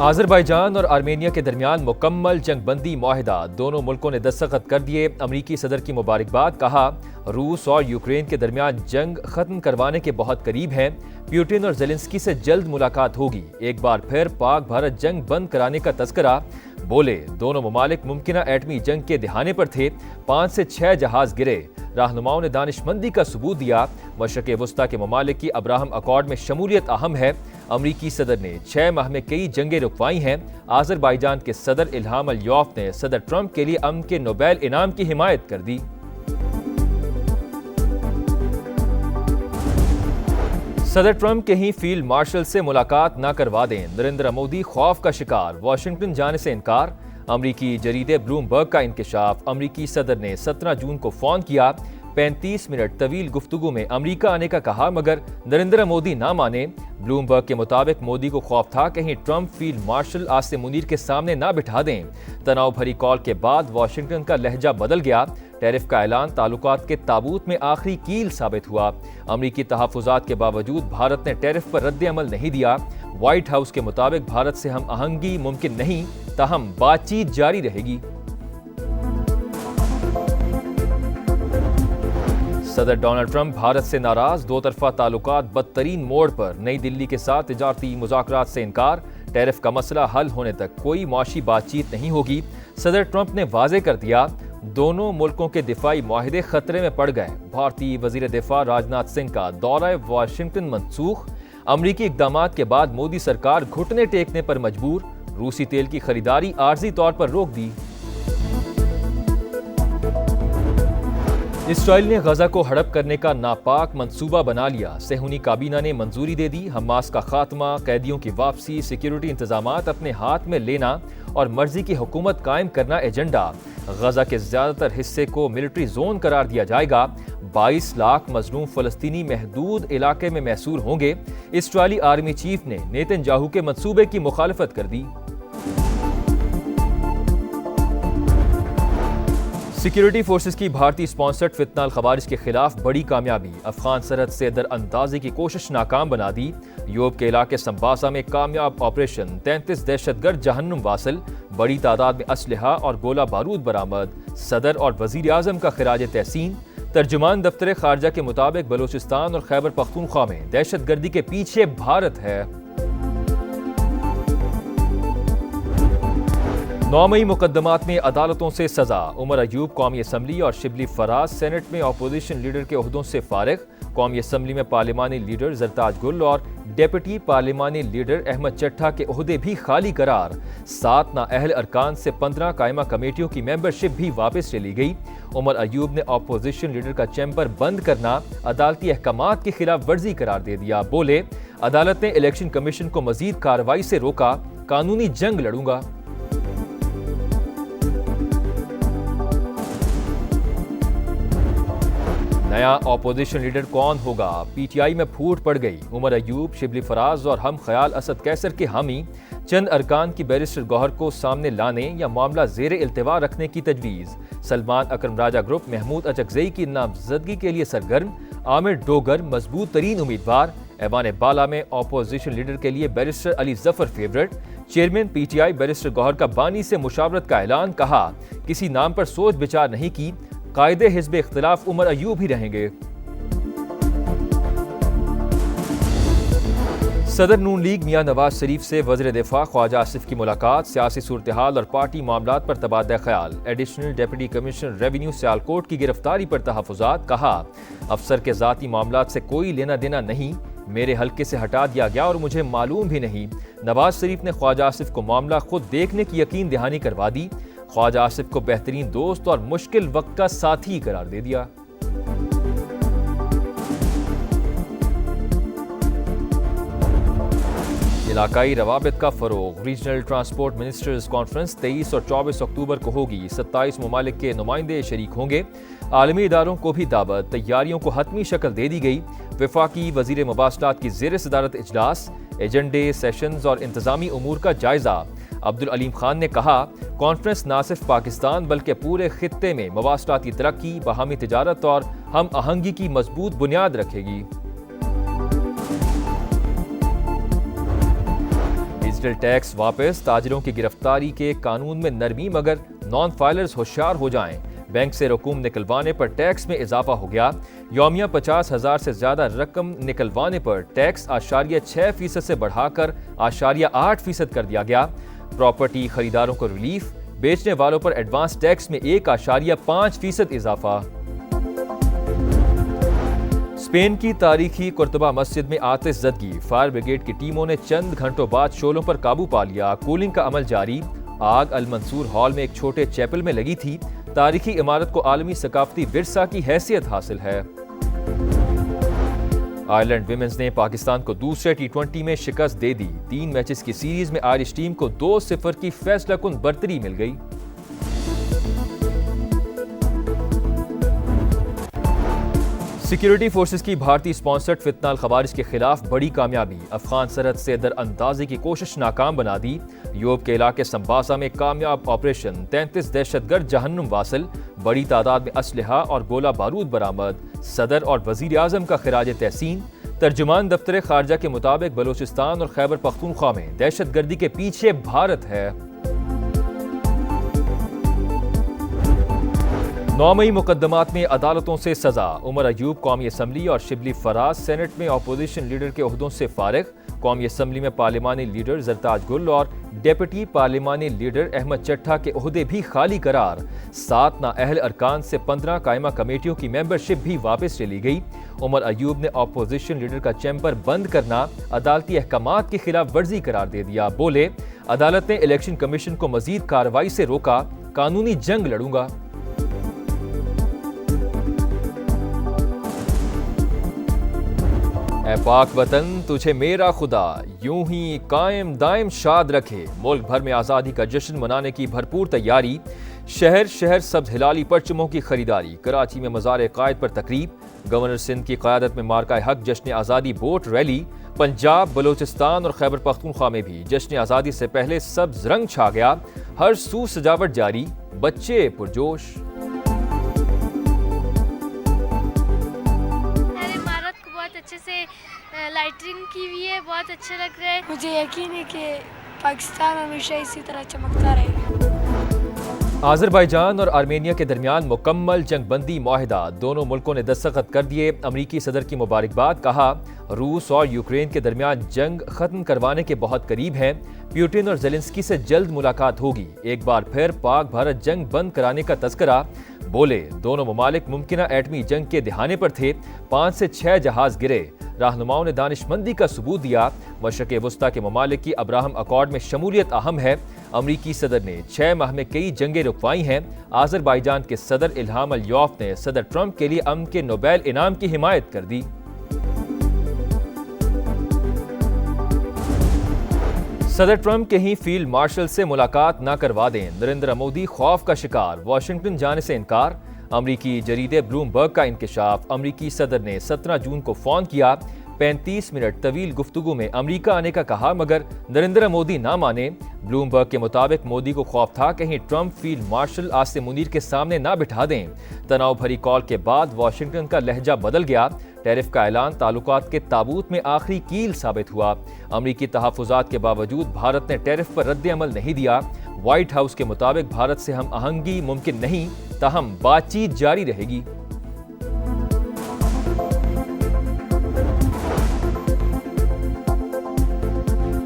Azerbaijan और Armenia के दरमियान मुकम्मल जंग बंदी मुआहिदा, दोनों मुल्कों ने दस्तखत कर दिए। अमरीकी सदर की मुबारकबाद, कहा रूस और यूक्रेन के दरमियान जंग खत्म करवाने के बहुत करीब हैं। पुतिन और ज़ेलेंस्की से जल्द मुलाकात होगी। एक बार फिर पाक भारत जंग बंद कराने का तस्करा, बोले दोनों ममालिक मुमकिना एटमी जंग के दहाने पर थे। 5 से 6 जहाज गिरे। रहनुमाओं ने दानिशमंदी का सबूत दिया। मशरक़ वस्ता के ममालिक की अब्राहम अकॉर्ड में शमूलियत अहम है। अमरीकी सदर ने 6 माह में कई जंगें रुकवाई हैं। आज़रबाईजान के सदर इल्हाम अलियौफ ने सदर ट्रंप के लिए अमन के नोबेल इनाम की हिमायत कर दी। सदर ट्रंप के ही फील्ड मार्शल से मुलाकात न करवा दें, नरेंद्र मोदी खौफ का शिकार, वाशिंगटन जाने से इनकार। अमरीकी जरीदे ब्लूमबर्ग का इंकशाफ, अमरीकी सदर ने 17 जून को फोन किया। 35 मिनट तवील गुफ्तगू में अमरीका आने का कहा, मगर नरेंद्र मोदी ना माने। ब्लूमबर्ग के मुताबिक मोदी को खौफ था कहीं Trump field marshal Asim Munir के सामने ना बिठा दें। तनाव भरी कॉल के बाद वाशिंगटन का लहजा बदल गया। टैरिफ का ऐलान ताल्लुकात के ताबूत में आखिरी कील साबित हुआ। अमरीकी तहफ़्फ़ुज़ात के बावजूद भारत ने टैरिफ पर रद्द अमल नहीं दिया। व्हाइट हाउस के मुताबिक भारत से हम आहंगी मुमकिन नहीं, ताहम बातचीत जारी रहेगी। सदर डोनाल्ड ट्रंप भारत से नाराज, दो तरफा ताल्लुकात बदतरीन मोड़ पर। नई दिल्ली के साथ तिजारती मुज़ाकरात से इनकार। टैरिफ का मसला हल होने तक कोई मुआशी बातचीत नहीं होगी। सदर ट्रंप ने वाज़े कर दिया दोनों मुल्कों के दिफाई मुआहिदे खतरे में पड़ गए। भारतीय वजीर दिफा राजनाथ सिंह का दौरा वाशिंगटन मनसूख। अमरीकी इक़दामात के बाद मोदी सरकार घुटने टेकने पर मजबूर। रूसी तेल की खरीदारी आर्जी तौर पर रोक दी। इसराइल ने गजा को हड़प करने का नापाक मंसूबा बना लिया। सेहूनी काबीना ने मंजूरी दे दी। हमास का खात्मा, कैदियों की वापसी, सिक्योरिटी इंतजामात अपने हाथ में लेना और मर्जी की हुकूमत कायम करना एजेंडा। गजा के ज्यादातर हिस्से को मिलिट्री जोन करार दिया जाएगा। 22 लाख मजलूम फलस्तीनी महदूद इलाके में महसूर होंगे। इसराइली आर्मी चीफ ने नेतन्याहू के मंसूबे की मुखालफत कर दी। सिक्योरिटी फोर्सेस की भारतीय स्पॉन्सर्ड फितनाल खवारिज के खिलाफ बड़ी कामयाबी। अफगान सरहद से दर अंदाजी की कोशिश नाकाम बना दी। यूरोप के इलाके संबासा में कामयाब ऑपरेशन। 33 दहशतगर्द जहन्नुम वासिल। बड़ी तादाद में असलहा और गोला बारूद बरामद। सदर और वजीर आजम का खिराज तहसीन। तर्जुमान दफ्तर खारजा के मुताबिक बलूचिस्तान और खैबर पख्तूनख्वा में दहशतगर्दी के पीछे भारत है। 9 मई मुकदमात में अदालतों से सजा। उमर अयूब कौमी असम्बली और शिबली फराज सेनेट में अपोजिशन लीडर के ओहदों से फारिग। कौमी असम्बली में पार्लिमानी लीडर जरताज गुल और डेप्यूटी पार्लिमानी लीडर अहमद चट्ठा के ओहदे भी खाली करार। 7 नाअहल अरकान से 15 कायमा कमेटियों की मेंबरशिप भी वापस चली गई। उमर अयूब ने अपोजिशन लीडर का चैम्बर बंद करना अदालती अहकामात की खिलाफ वर्जी करार दे दिया। बोले अदालत ने इलेक्शन कमीशन को मजीद कार्रवाई से रोका, कानूनी जंग लड़ूंगा। नया अपोजिशन लीडर कौन होगा? पीटीआई में फूट पड़ गई। उमर अयूब, शिबली फराज और हम ख्याल असद कैसर के हामी। चंद अरकान की बैरिस्टर गौहर को सामने लाने या मामला जेर इल्तिवा रखने की तजवीज़। सलमान अकरम राजा ग्रुप महमूद अचकजई की नामजदगी के लिए सरगर्म। आमिर डोगर मजबूत तरीन उम्मीदवार। ऐवान बाला में अपोजिशन लीडर के लिए barrister Ali Zafar favourite. Chairman PTI barrister Gohar का बानी से मुशावरत का ऐलान। कहा किसी नाम पर सोच विचार नहीं की, कायदे हिज़्ब इख्तिलाफ उमर अयूब ही रहेंगे। सदर नून लीग मियां नवाज शरीफ से वज़ीर दिफा ख्वाजा आसिफ की मुलाकात। सियासी सूरत-ए-हाल और पार्टी मामलात पर तबादला ख्याल। Additional deputy commissioner revenue Sialkot की गिरफ्तारी पर तहफ़्फ़ुज़ात। कहा अफसर के ज़ाती मामलात से कोई लेना देना नहीं, मेरे हल्के से हटा दिया गया और मुझे मालूम भी नहीं। नवाज शरीफ ने ख्वाजा आसिफ को मामला खुद देखने की यकीन दहानी करवा दी। ख्वाजा आसिफ को बेहतरीन दोस्त और मुश्किल वक्त का साथी करार दे दिया। इलाकाई रवाबित का फरोग। रीजनल ट्रांसपोर्ट मिनिस्टर्स कॉन्फ्रेंस 23 और 24 अक्टूबर को होगी। 27 ममालिक के नुमाइंदे शरीक होंगे। आलमी इदारों को भी दावत। तैयारियों को हतमी शक्ल दे दी गई। वफाकी वजीर मुबासलात की ज़ेर सदारत इजलास। एजेंडे, सेशंस और इंतजामी उमूर का जायजा। अब्दुल अलीम खान ने कहा कॉन्फ्रेंस न सिर्फ पाकिस्तान बल्कि पूरे खित्ते में मवासलाती तरक्की, बाहमी तिजारत और हम आहंगी की मजबूत बुनियाद रखेगी। ڈیجیٹل ٹیکس واپس، تاجروں کی گرفتاری کے قانون میں نرمی مگر نان فائلرز ہوشیار ہو جائیں، بینک سے رقوم نکلوانے پر ٹیکس میں اضافہ ہو گیا، یومیہ 50,000 سے زیادہ رقم نکلوانے پر ٹیکس 6% سے بڑھا کر 8% کر دیا گیا، پراپرٹی خریداروں کو ریلیف، بیچنے والوں پر ایڈوانس ٹیکس میں 1.5% اضافہ۔ اسپین کی تاریخی قرطبہ مسجد میں آتش زدگی، فائر بریگیڈ کی ٹیموں نے چند گھنٹوں بعد شعلوں پر قابو پا لیا، کولنگ کا عمل جاری، آگ المنصور ہال میں ایک چھوٹے چیپل میں لگی تھی، تاریخی عمارت کو عالمی ثقافتی ورثہ کی حیثیت حاصل ہے۔ آئرلینڈ ویمنز نے پاکستان کو دوسرے T20 میں شکست دے دی، 3 میچز کی سیریز میں آئرش ٹیم کو 2-0 کی فیصلہ کن برتری مل گئی۔ سیکیورٹی فورسز کی بھارتی اسپانسرڈ فتنہ الخوارج کے خلاف بڑی کامیابی، افغان سرحد سے در اندازی کی کوشش ناکام بنا دی، یوب کے علاقے سمباسا میں کامیاب آپریشن، 33 دہشت گرد جہنم واصل، بڑی تعداد میں اسلحہ اور گولہ بارود برآمد، صدر اور وزیر اعظم کا خراج تحسین۔ ترجمان دفتر خارجہ کے مطابق بلوچستان اور خیبر پختونخوا میں دہشت گردی کے پیچھے بھارت ہے۔ 9 مئی مقدمات میں عدالتوں سے سزا، عمر ایوب قومی اسمبلی اور شبلی فراز سینٹ میں اپوزیشن لیڈر کے عہدوں سے فارغ، قومی اسمبلی میں پارلیمانی لیڈر زرتاج گل اور ڈیپٹی پارلیمانی لیڈر احمد چٹھا کے عہدے بھی خالی قرار، 7 نااہل ارکان سے 15 قائمہ کمیٹیوں کی ممبرشپ بھی واپس لے لی گئی۔ عمر ایوب نے اپوزیشن لیڈر کا چیمبر بند کرنا عدالتی احکامات کی خلاف ورزی قرار دے دیا، بولے عدالت نے الیکشن کمیشن کو مزید کارروائی سے روکا، قانونی جنگ لڑوں گا۔ اے پاک وطن تجھے میرا خدا یوں ہی قائم دائم شاد رکھے، ملک بھر میں آزادی کا جشن منانے کی بھرپور تیاری، شہر شہر سبز ہلالی پرچموں کی خریداری، کراچی میں مزار قائد پر تقریب، گورنر سندھ کی قیادت میں مارکہ حق جشن آزادی بوٹ ریلی، پنجاب، بلوچستان اور خیبر پختونخوا میں بھی جشن آزادی سے پہلے سبز رنگ چھا گیا، ہر سو سجاوٹ جاری، بچے پرجوش۔ لائٹنگ کی ہوئی ہے، بہت اچھا لگ رہا ہے، مجھے یقین ہے کہ پاکستان ہمیشہ اسی طرح چمکتا رہے گا۔ آذربائیجان اور آرمینیا کے درمیان مکمل جنگ بندی معاہدہ، دونوں ملکوں نے دستخط کر دیے، امریکی صدر کی مبارکباد، کہا روس اور یوکرین کے درمیان جنگ ختم کروانے کے بہت قریب ہیں، پیوٹن اور زیلنسکی سے جلد ملاقات ہوگی، ایک بار پھر پاک بھارت جنگ بند کرانے کا تذکرہ، بولے دونوں ممالک ممکنہ ایٹمی جنگ کے دہانے پر تھے، 5 سے 6 جہاز گرے، رہنماؤں نے دانش مندی کا ثبوت دیا، مشرق وسطیٰ کے ممالک کی ابراہم اکارڈ میں شمولیت اہم ہے، امریکی صدر نے 6 ماہ میں کئی جنگیں رکوائی ہیں، آذربائیجان کے صدر الہام الیوف نے صدر ٹرمپ کے لیے امن کے نوبیل انعام کی حمایت کر دی۔ صدر ٹرمپ کہیں فیلڈ مارشل سے ملاقات نہ کروا دیں، نریندر مودی خوف کا شکار، واشنگٹن جانے سے انکار، امریکی جریدے بلوم برگ کا انکشاف، امریکی صدر نے 17 جون کو فون کیا، 35 منٹ طویل گفتگو میں امریکہ آنے کا کہا مگر نریندر مودی نہ مانے، بلوم برگ کے مطابق مودی کو خوف تھا کہیں Trump field marshal Asim Munir کے سامنے نہ بٹھا دیں، تناؤ بھری کال کے بعد واشنگٹن کا لہجہ بدل گیا، ٹیرف کا اعلان تعلقات کے تابوت میں آخری کیل ثابت ہوا، امریکی تحفظات کے باوجود بھارت نے ٹیرف پر رد عمل نہیں دیا، وائٹ ہاؤس کے مطابق بھارت سے ہم آہنگی ممکن نہیں، تاہم بات چیت جاری رہے گی۔